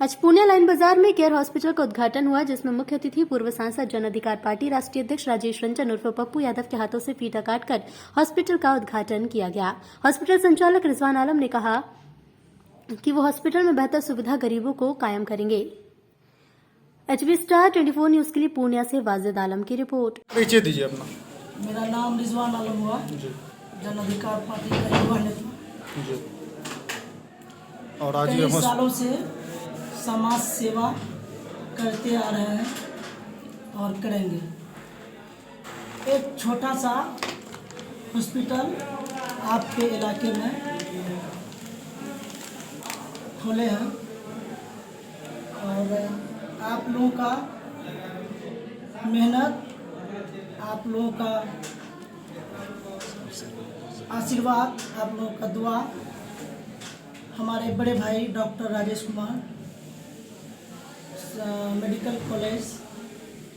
आज पुणे लाइन बाजार में केयर हॉस्पिटल का उद्घाटन हुआ, जिसमें मुख्य अतिथि पूर्व सांसद जन अधिकार पार्टी राष्ट्रीय अध्यक्ष राजेश रंजन उर्फ पप्पू यादव के हाथों से फीता काटकर हॉस्पिटल का उद्घाटन किया गया। हॉस्पिटल संचालक रिजवान आलम ने कहा कि वो हॉस्पिटल में बेहतर सुविधा गरीबों को कायम करेंगे। HB स्टार 24 न्यूज के लिए पूर्णिया से वाजिद आलम की रिपोर्ट। परिचय दीजिए अपना। मेरा नाम रिजवान आलम हुआ, जन अधिकार पार्टी का युवा नेता। जी। और आज कई सालों से समाज सेवा करते आ रहे हैं और करेंगे। एक छोटा सा हॉस्पिटल आपके इलाके में खोले हैं और आप लोगों का मेहनत, आप लोगों का आशीर्वाद, आप लोगों का दुआ हमारे बड़े भाई doctor Rajesh Kumar medical college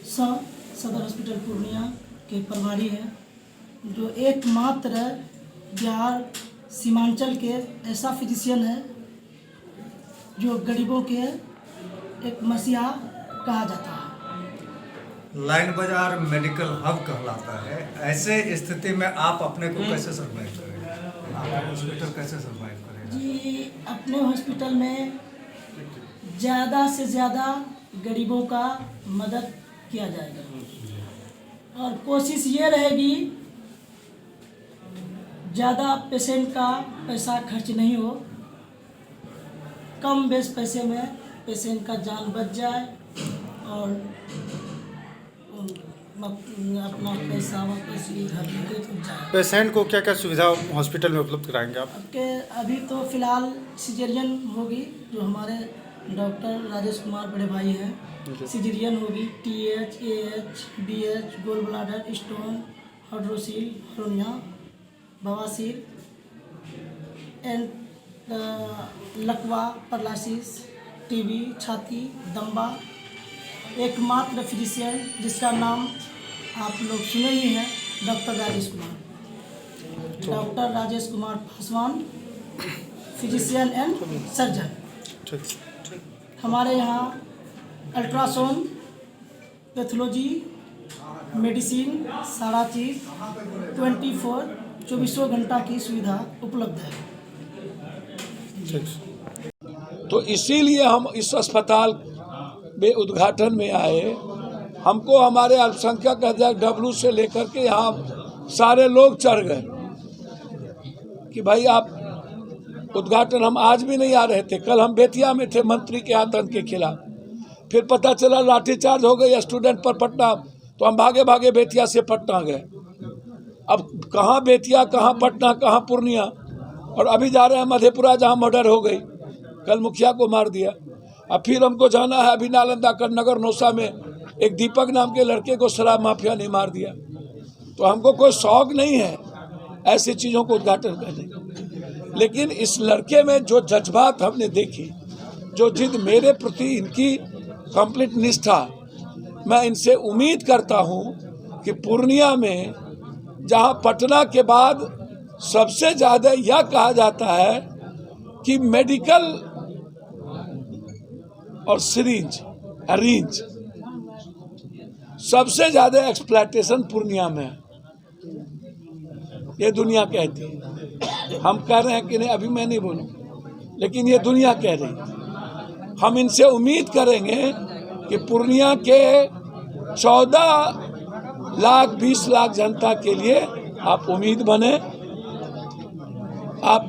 सदर हॉस्पिटल पूर्णिया के प्रभारी हैं, जो एकमात्र बिहार सीमांचल के ऐसा फिजिशियन है जो गरीबों के एक मसीहा कहा जाता है। लाइन बाजार मेडिकल हब कहलाता है। ऐसे स्थिति में आप अपने को कैसे सर्वाइव करेंगे? आपका हॉस्पिटल कैसे सर्वाइव करेगा? जी, अपने हॉस्पिटल में ज़्यादा से ज़्यादा गरीबों का मदद किया जाएगा और कोशिश ये रहेगी ज़्यादा पेशेंट का पैसा खर्च नहीं हो, कम बेस पैसे में पेशेंट का जान बच जाए और अपना पैसा वापस घर लेके जाए। पेशेंट को क्या क्या सुविधा हॉस्पिटल में उपलब्ध कराएंगे आप? अभी तो फिलहाल सिजेरियन होगी, जो हमारे डॉक्टर राजेश कुमार बड़े भाई हैं। सिजेरियन होगी, TH, AH, BH, gall bladder, stone, hydrocele, हरोनिया, बवासीर एंड लकवा, पैरालिसिस, TB, छाती, दम्बा। एकमात्र फिजिशियन जिसका नाम आप लोग सुने ही हैं, doctor Rajesh Kumar. Doctor Rajesh Kumar Paswan, physician and surgeon. हमारे यहाँ अल्ट्रासाउंड, पैथोलॉजी, मेडिसिन, सारा चीज़ 24 घंटा की सुविधा उपलब्ध है। तो इसीलिए हम इस अस्पताल में उद्घाटन में आए। हमको हमारे अल्पसंख्यक अध्यक्ष डब्लू से लेकर के यहाँ सारे लोग चढ़ गए कि भाई आप उद्घाटन। हम आज भी नहीं आ रहे थे, कल हम बेतिया में थे मंत्री के आतंक के खिलाफ। फिर पता चला लाठीचार्ज हो गई स्टूडेंट पर पटना, तो हम भागे भागे बेतिया से पटना गए। अब कहाँ बेतिया, कहाँ पटना, कहाँ पूर्णिया, और अभी जा रहे हैं मधेपुरा जहाँ मर्डर हो गई, कल मुखिया को मार दिया। अब फिर हमको जाना है अभी नालंदा कर नगर नौसा में एक दीपक नाम के लड़के को शराब माफिया ने मार दिया। तो हमको कोई शौक नहीं है ऐसी चीज़ों को उद्घाटन करने का, लेकिन इस लड़के में जो जज्बात हमने देखी, जो जिद, मेरे प्रति इनकी कंप्लीट निष्ठा, मैं इनसे उम्मीद करता हूं कि पूर्णिया में जहां पटना के बाद सबसे ज़्यादा यह कहा जाता है कि मेडिकल और सिरिंज अरेंज सबसे ज़्यादा एक्सप्लॉयटेशन पूर्णिया में है, ये दुनिया कहती है। हम कह रहे हैं कि नहीं, अभी मैं नहीं बोलूँ, लेकिन ये दुनिया कह रही है। हम इनसे उम्मीद करेंगे कि पूर्णिया के 14 लाख 20 लाख जनता के लिए आप उम्मीद बने, आप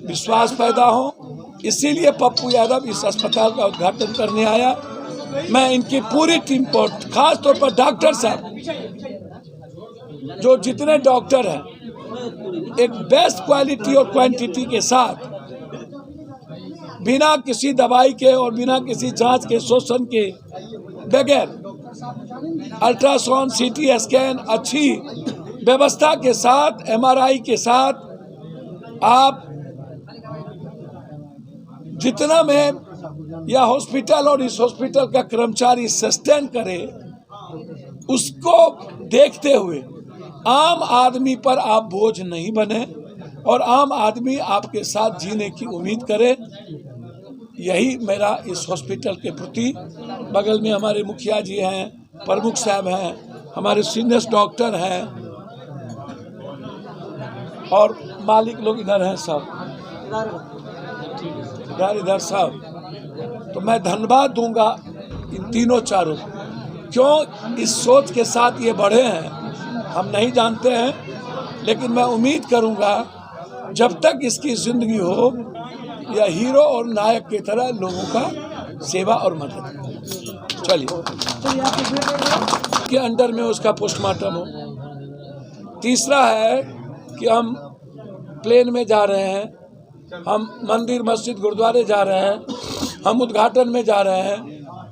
विश्वास पैदा हो। इसीलिए पप्पू यादव इस अस्पताल का उद्घाटन करने आया। मैं इनकी पूरी टीम को, खास तौर पर डॉक्टर साहब, जो जितने डॉक्टर हैं, एक बेस्ट क्वालिटी और क्वांटिटी के साथ, बिना किसी दवाई के और बिना किसी जांच के, शोषण के बगैर, अल्ट्रासाउंड, CT स्कैन, अच्छी व्यवस्था के साथ, MRI के साथ, आप जितना में यह हॉस्पिटल और इस हॉस्पिटल का कर्मचारी सस्टेन करे, उसको देखते हुए आम आदमी पर आप बोझ नहीं बने और आम आदमी आपके साथ जीने की उम्मीद करे। यही मेरा इस हॉस्पिटल के प्रति, बगल में हमारे मुखिया जी हैं, प्रमुख साहब हैं, हमारे सीनियर डॉक्टर हैं और मालिक लोग इधर हैं सब, इधर सब। तो मैं धन्यवाद दूंगा इन तीनों चारों, क्यों इस सोच के साथ ये बढ़े हैं हम नहीं जानते हैं, लेकिन मैं उम्मीद करूंगा जब तक इसकी जिंदगी हो या हीरो और नायक की तरह लोगों का सेवा और मदद। चलिए के अंडर में उसका पोस्टमार्टम हो। तीसरा है कि हम प्लेन में जा रहे हैं, हम मंदिर मस्जिद गुरुद्वारे जा रहे हैं, हम उद्घाटन में जा रहे हैं,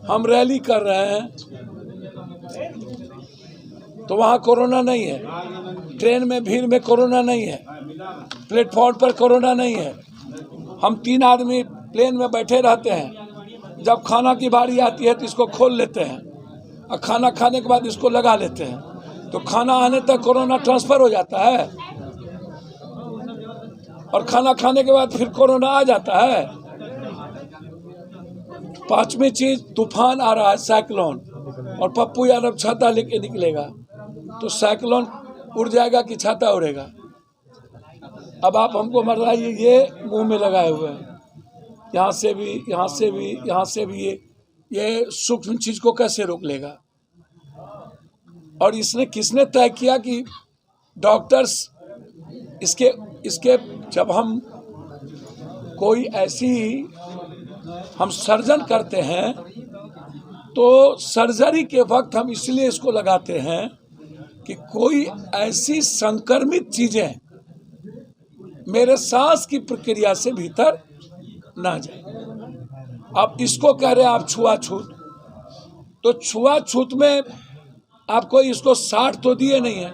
हम रैली कर रहे हैं, तो वहाँ कोरोना नहीं है, ट्रेन में भीड़ में कोरोना नहीं है, प्लेटफॉर्म पर कोरोना नहीं है। हम 3 आदमी प्लेन में बैठे रहते हैं, जब खाना की बारी आती है तो इसको खोल लेते हैं और खाना खाने के बाद इसको लगा लेते हैं, तो खाना आने तक कोरोना ट्रांसफर हो जाता है और खाना खाने के बाद फिर कोरोना आ जाता है। 5वीं चीज, तूफान आ रहा है, साइक्लोन, और पप्पू यादव छाता लेके निकलेगा तो साइक्लोन उड़ जाएगा कि छाता उड़ेगा। अब आप हमको मर रहा है, ये मुंह में लगाए हुए हैं, यहाँ से भी, यहाँ से भी, यहाँ से भी, ये सूक्ष्म चीज को कैसे रोक लेगा? और इसने किसने तय किया कि डॉक्टर्स इसके जब हम कोई ऐसी हम सर्जन करते हैं तो सर्जरी के वक्त हम इसलिए इसको लगाते हैं कि कोई ऐसी संक्रमित चीजें मेरे सांस की प्रक्रिया से भीतर ना जाए। आप इसको कह रहे हैं आप छुआछूत, तो छुआछूत में आप कोई इसको 60 तो दिए नहीं है,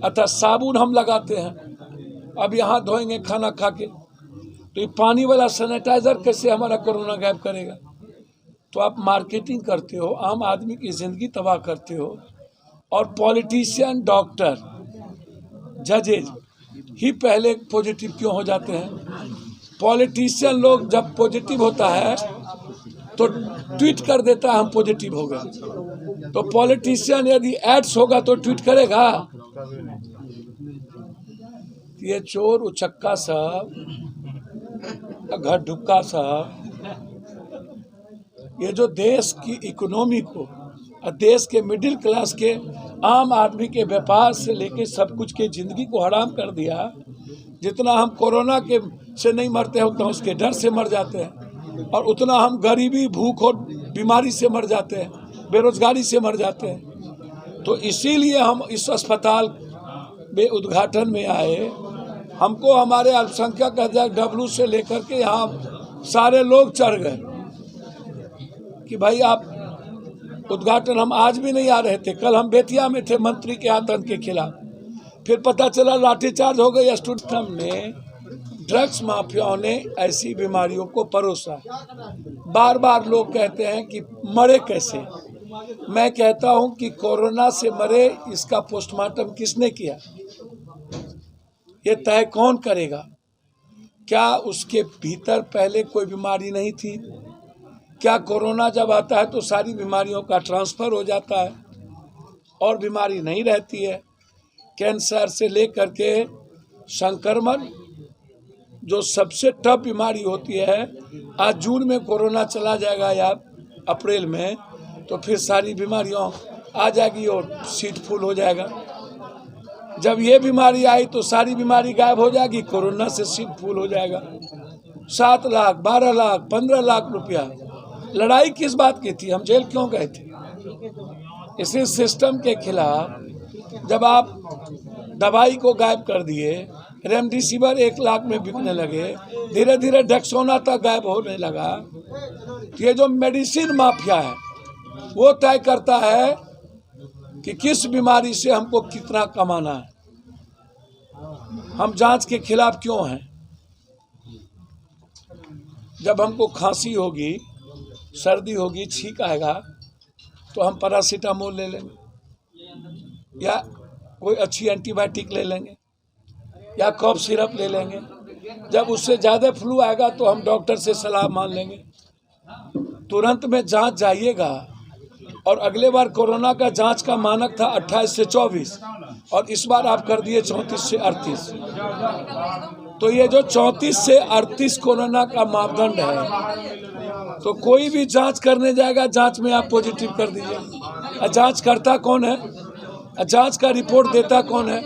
अतः साबुन हम लगाते हैं, अब यहाँ धोएंगे खाना खा के, तो ये पानी वाला सैनिटाइजर कैसे हमारा कोरोना गायब करेगा? तो आप मार्केटिंग करते हो, आम आदमी की जिंदगी तबाह करते हो, और पॉलिटिशियन, डॉक्टर, जजेज ही पहले पॉजिटिव क्यों हो जाते हैं? पॉलिटिशियन लोग जब पॉजिटिव होता है तो ट्वीट कर देता है हम पॉजिटिव हो गए, तो पॉलिटिशियन यदि एड्स होगा तो ट्वीट करेगा? ये चोर उचक्का सब, घर ढुक्का सब, ये जो देश की इकोनॉमी को, देश के मिडिल क्लास के आम आदमी के व्यापार से लेके सब कुछ के जिंदगी को हराम कर दिया। जितना हम कोरोना के से नहीं मरते हैं उतना उसके डर से मर जाते हैं, और उतना हम गरीबी, भूख और बीमारी से मर जाते हैं, बेरोजगारी से मर जाते हैं। तो इसीलिए हम इस अस्पताल में उद्घाटन में आए। हमको हमारे अल्पसंख्यक अध्यक्ष डब्लू से लेकर के यहाँ सारे लोग चढ़ गए कि भाई आप उद्घाटन, हम आज भी नहीं आ रहे थे, कल हम बेतिया में थे मंत्री के आतंक के खिलाफ, फिर पता चला लाठीचार्ज हो गई। स्टूडेंट में ड्रग्स माफियाओं ने ऐसी बीमारियों को परोसा। बार बार लोग कहते हैं कि मरे कैसे? मैं कहता हूं कि कोरोना से मरे, इसका पोस्टमार्टम किसने किया ये तय कौन करेगा? क्या उसके भीतर पहले कोई बीमारी नहीं थी? क्या कोरोना जब आता है तो सारी बीमारियों का ट्रांसफर हो जाता है और बीमारी नहीं रहती है? कैंसर से लेकर के संक्रमण जो सबसे टफ बीमारी होती है, आज जून में कोरोना चला जाएगा या अप्रैल में, तो फिर सारी बीमारियों आ जाएगी और सीट फुल हो जाएगा। जब ये बीमारी आई तो सारी बीमारी गायब हो जाएगी, कोरोना से सीट फुल हो जाएगा। 7 लाख, 12 लाख, 15 लाख रुपया, लड़ाई किस बात की थी? हम जेल क्यों गए थे? इसी सिस्टम के खिलाफ जब आप दवाई को गायब कर दिए, रेमडेसिविर 1 लाख में बिकने लगे, धीरे धीरे डेक्सोना तक गायब होने लगा। ये जो मेडिसिन माफिया है वो तय करता है कि किस बीमारी से हमको कितना कमाना है। हम जांच के खिलाफ क्यों हैं? जब हमको खांसी होगी, सर्दी होगी, छींक आएगा तो हम पैरासीटामोल ले लेंगे या कोई अच्छी एंटीबायोटिक ले लेंगे या कफ सिरप ले लेंगे जब उससे ज़्यादा फ्लू आएगा तो हम डॉक्टर से सलाह मान लेंगे। तुरंत में जांच जाइएगा। और अगले बार कोरोना का जांच का मानक था 28 से 24 और इस बार आप कर दिए 34 से 38। तो ये जो 34 से 38 कोरोना का मापदंड है, तो कोई भी जांच करने जाएगा, जांच में आप पॉजिटिव कर दीजिए। जांच करता कौन है? जांच का रिपोर्ट देता कौन है?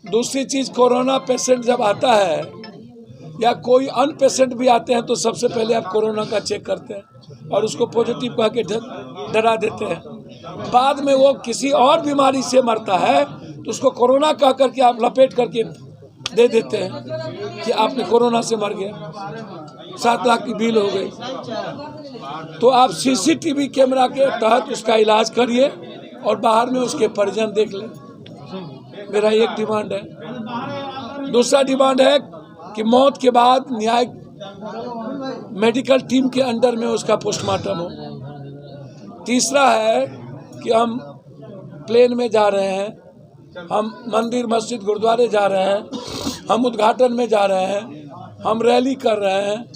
दूसरी चीज, कोरोना पेशेंट जब आता है या कोई अन्य पेशेंट भी आते हैं तो सबसे पहले आप कोरोना का चेक करते हैं और उसको पॉजिटिव कह के डरा देते हैं। बाद में वो किसी और बीमारी से मरता है तो उसको कोरोना कह करके आप लपेट करके दे देते हैं कि आपने कोरोना से मर गया, 7 लाख की बिल हो गई। तो आप सीसीटीवी कैमरा के तहत उसका इलाज करिए और बाहर में उसके परिजन देख लें। मेरा एक डिमांड है। दूसरा डिमांड है कि मौत के बाद न्यायिक मेडिकल टीम के अंडर में उसका पोस्टमार्टम हो। तीसरा है कि हम प्लेन में जा रहे हैं, हम मंदिर मस्जिद गुरुद्वारे जा रहे हैं, हम उद्घाटन में जा रहे हैं, हम रैली कर रहे हैं,